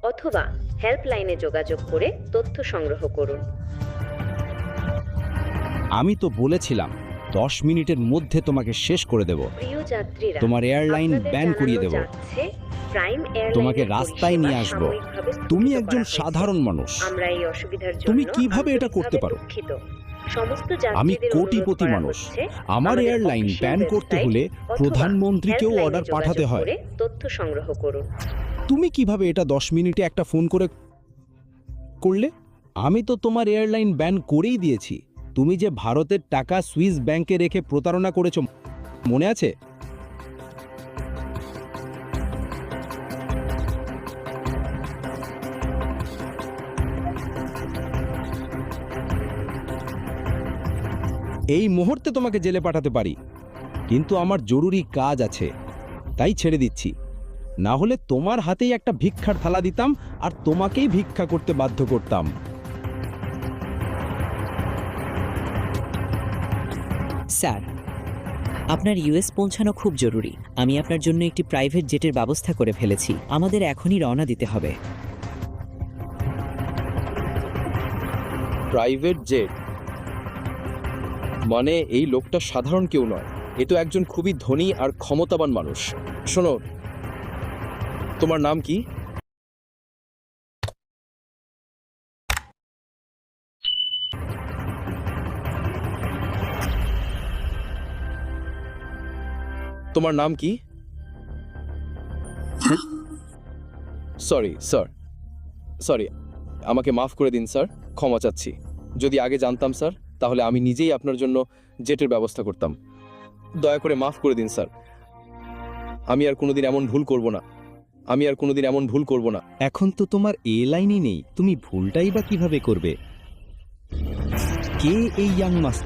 অথবা হেল্পলাইনে যোগাযোগ করে তথ্য সংগ্রহ করুন। আমি তো বলেছিলাম 10 মিনিটের মধ্যে তোমাকে শেষ করে দেব। প্রিয় যাত্রীরা, তোমার এয়ারলাইন আপনাদের ব্যান করিয়ে দেব। জানানো যাচ্ছে, প্রাইম এয়ারলাইনের তোমাকে রাস্তায় নিয়ে পরিষেবা আসবো। সাময়িকভাবে স্থগিত তুমি করা একজন হয়েছে। সাধারণ মানুষ। আমরা এই অসুবিধার জন্য তুমি কিভাবে এটা করতে আন্তরিকভাবে পারো? দুঃখিত। সমস্ত আমি যাত্রীদের কোটিপতি অনুরোধ করা মানুষ। হচ্ছে, আমার আমাদের এয়ারলাইন অফিসিয়াল ব্যান করতে ওয়েবসাইট হলে অথবা প্রধানমন্ত্রীকেও হেল্পলাইনে অর্ডার যোগাযোগ পাঠাতে হয়। করে তথ্য সংগ্রহ করুন। তুমি কিভাবে এটা 10 মিনিটে একটা ফোন করে করলে? আমি তো তোমার এয়ারলাইন ব্যান করেই দিয়েছি। তুমি যে ভারতের টাকা সুইস ব্যাংকে রেখে প্রতারণা করেছো, মনে আছে? এই মুহূর্তে তোমাকে জেলে পাঠাতে পারি, কিন্তু আমার জরুরি কাজ আছে, তাই ছেড়ে দিচ্ছি। না হলে তোমার হাতেই একটা ভিক্ষার থালা দিতাম আর তোমাকেই ভিক্ষা করতে বাধ্য করতাম। স্যার, আপনার ইউএস পৌঁছানো খুব জরুরি। আমি আপনার জন্য একটি প্রাইভেট জেটের ব্যবস্থা করে ফেলেছি। আমাদের এখনই রওনা দিতে হবে। প্রাইভেট জেট মানে এই লোকটা সাধারণ কেউ নয়, এ তো একজন খুবই ধনী আর ক্ষমতাবান মানুষ। শোনো, তোমার নাম কি? তোমার নাম কি? সরি স্যার, সরি, আমাকে মাফ করে দিন স্যার, ক্ষমা চাচ্ছি। যদি আগে জানতাম স্যার, তাহলে আমি নিজেই আপনার জন্য জেটের ব্যবস্থা করতাম। দয়া করে মাফ করে দিন স্যার, আমি আর কোনোদিন এমন ভুল করব না, আমি আর কোনোদিন এমন ভুল করব না। এখন তো তোমার এয়ারলাইনই নেই, তুমি ভুলটাই বা কিভাবে করবে? কে এই ইয়াং মাস্টার?